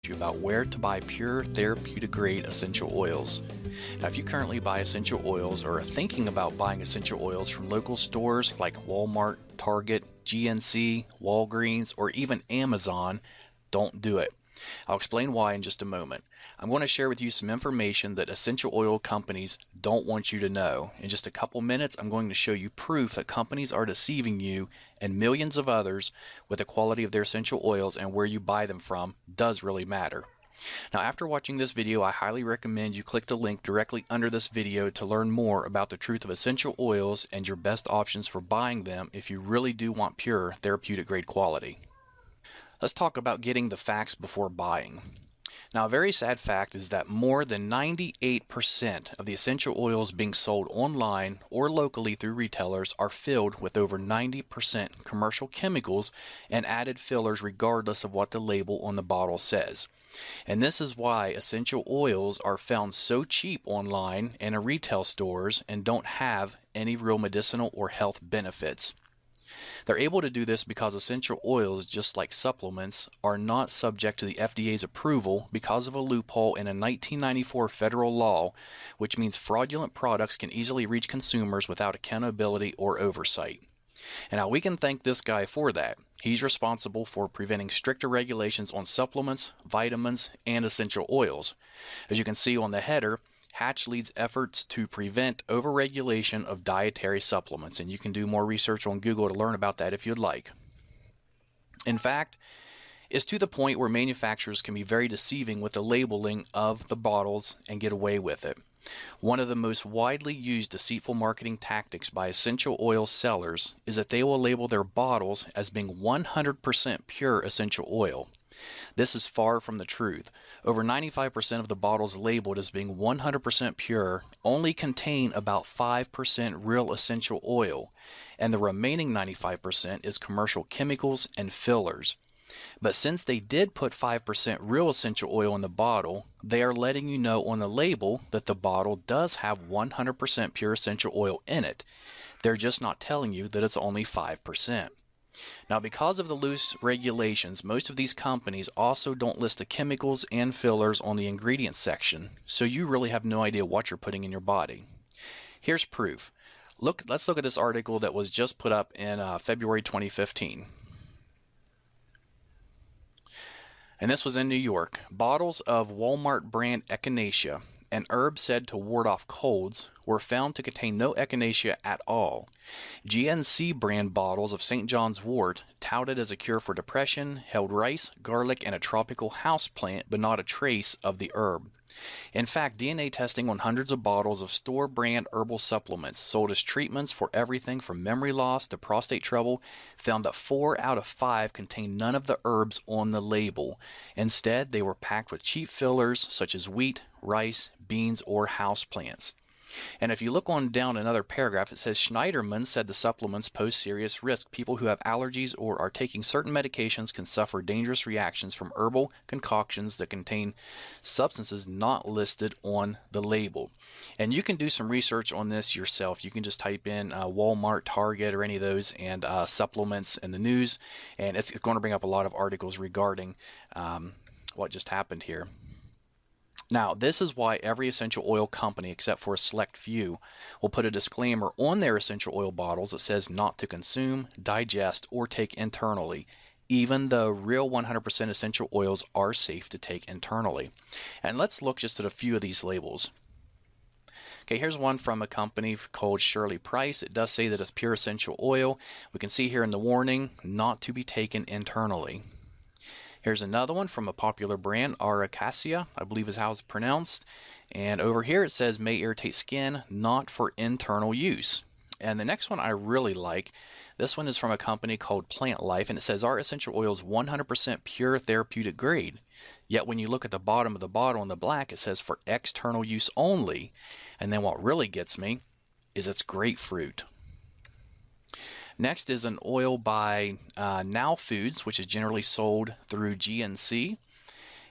you about where to buy pure therapeutic grade essential oils. Now, if you currently buy essential oils or are thinking about buying essential oils from local stores like Walmart, Target, GNC, Walgreens, or even Amazon, don't do it. I'll explain why in just a moment. I'm going to share with you some information that essential oil companies don't want you to know. In just a couple minutes, I'm going to show you proof that companies are deceiving you and millions of others with the quality of their essential oils, and where you buy them from does really matter. Now, after watching this video, I highly recommend you click the link directly under this video to learn more about the truth of essential oils and your best options for buying them if you really do want pure therapeutic grade quality. Let's talk about getting the facts before buying. Now, a very sad fact is that more than 98% of the essential oils being sold online or locally through retailers are filled with over 90% commercial chemicals and added fillers regardless of what the label on the bottle says. And this is why essential oils are found so cheap online and in retail stores and don't have any real medicinal or health benefits. They're able to do this because essential oils, just like supplements, are not subject to the FDA's approval because of a loophole in a 1994 federal law, which means fraudulent products can easily reach consumers without accountability or oversight. And now we can thank this guy for that. He's responsible for preventing stricter regulations on supplements, vitamins, and essential oils. As you can see on the header, Hatch leads efforts to prevent overregulation of dietary supplements, and you can do more research on Google to learn about that if you'd like. In fact, it's to the point where manufacturers can be very deceiving with the labeling of the bottles and get away with it. One of the most widely used deceitful marketing tactics by essential oil sellers is that they will label their bottles as being 100% pure essential oil. This is far from the truth. Over 95% of the bottles labeled as being 100% pure only contain about 5% real essential oil, and the remaining 95% is commercial chemicals and fillers. But since they did put 5% real essential oil in the bottle, they are letting you know on the label that the bottle does have 100% pure essential oil in it. They're just not telling you that it's only 5%. Now, because of the loose regulations, most of these companies also don't list the chemicals and fillers on the ingredients section, so you really have no idea what you're putting in your body. Here's proof. Let's look at this article that was just put up in February 2015. And this was in New York. Bottles of Walmart brand echinacea, an herb said to ward off colds, were found to contain no echinacea at all. GNC brand bottles of St. John's wort, touted as a cure for depression, held rice, garlic, and a tropical house plant, but not a trace of the herb. In fact, DNA testing on hundreds of bottles of store-brand herbal supplements sold as treatments for everything from memory loss to prostate trouble found that 4 out of 5 contained none of the herbs on the label. Instead, they were packed with cheap fillers such as wheat, rice, beans, or houseplants. And if you look on down another paragraph, it says Schneiderman said the supplements pose serious risk. People who have allergies or are taking certain medications can suffer dangerous reactions from herbal concoctions that contain substances not listed on the label. And you can do some research on this yourself. You can just type in Walmart, Target, or any of those, and supplements in the news, and it's going to bring up a lot of articles regarding what just happened here. Now, this is why every essential oil company, except for a select few, will put a disclaimer on their essential oil bottles that says not to consume, digest, or take internally, even though real 100% essential oils are safe to take internally. And let's look just at a few of these labels. Okay, here's one from a company called Shirley Price. It does say that it's pure essential oil. We can see here in the warning, not to be taken internally. Here's another one from a popular brand, Aracacia, I believe is how it's pronounced. And over here it says may irritate skin, not for internal use. And the next one I really like. This one is from a company called Plant Life, and it says our essential oil is 100% pure therapeutic grade. Yet when you look at the bottom of the bottle in the black, it says for external use only. And then what really gets me is it's grapefruit. Next is an oil by Now Foods, which is generally sold through GNC.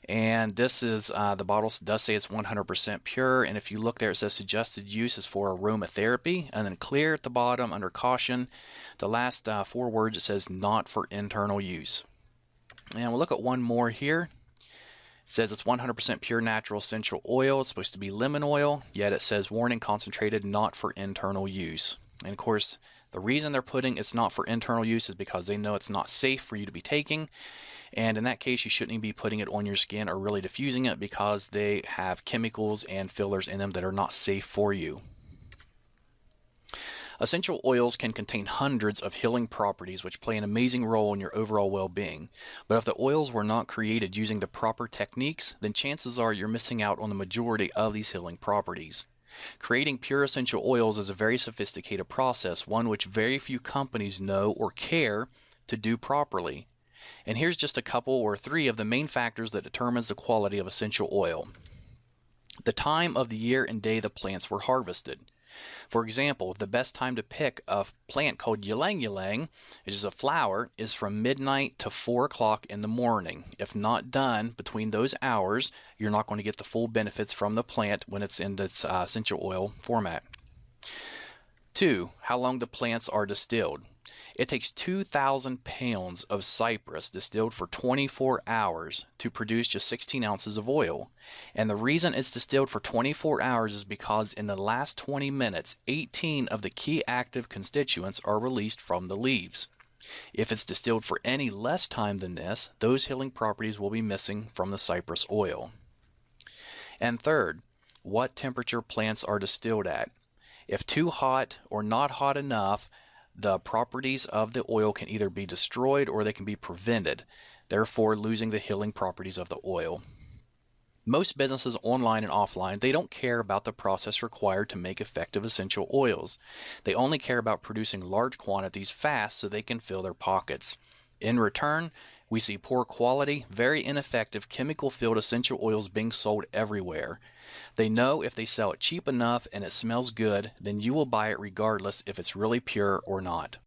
And this is, the bottle does say it's 100% pure. And if you look there, it says suggested use is for aromatherapy. And then clear at the bottom under caution. The last 4 words, it says not for internal use. And we'll look at one more here. says it's 100% pure natural essential oil. It's supposed to be lemon oil, yet it says warning concentrated, not for internal use. And of course, the reason they're putting it's not for internal use is because they know it's not safe for you to be taking. And in that case, you shouldn't even be putting it on your skin or really diffusing it because they have chemicals and fillers in them that are not safe for you. Essential oils can contain hundreds of healing properties which play an amazing role in your overall well-being. But if the oils were not created using the proper techniques, then chances are you're missing out on the majority of these healing properties. Creating pure essential oils is a very sophisticated process, one which very few companies know or care to do properly. And here's just a couple or three of the main factors that determines the quality of essential oil. The time of the year and day the plants were harvested. For example, the best time to pick a plant called ylang ylang, which is a flower, is from midnight to 4 o'clock in the morning. If not done between those hours, you're not going to get the full benefits from the plant when it's in this essential oil format. 2. How long the plants are distilled. It takes 2,000 pounds of cypress distilled for 24 hours to produce just 16 ounces of oil. And the reason it's distilled for 24 hours is because in the last 20 minutes, 18 of the key active constituents are released from the leaves. If it's distilled for any less time than this, those healing properties will be missing from the cypress oil. And third, what temperature plants are distilled at. If too hot or not hot enough, the properties of the oil can either be destroyed or they can be prevented, therefore losing the healing properties of the oil. Most businesses online and offline, they don't care about the process required to make effective essential oils. They only care about producing large quantities fast so they can fill their pockets. In return, we see poor quality, very ineffective chemical-filled essential oils being sold everywhere. They know if they sell it cheap enough and it smells good, then you will buy it regardless if it's really pure or not.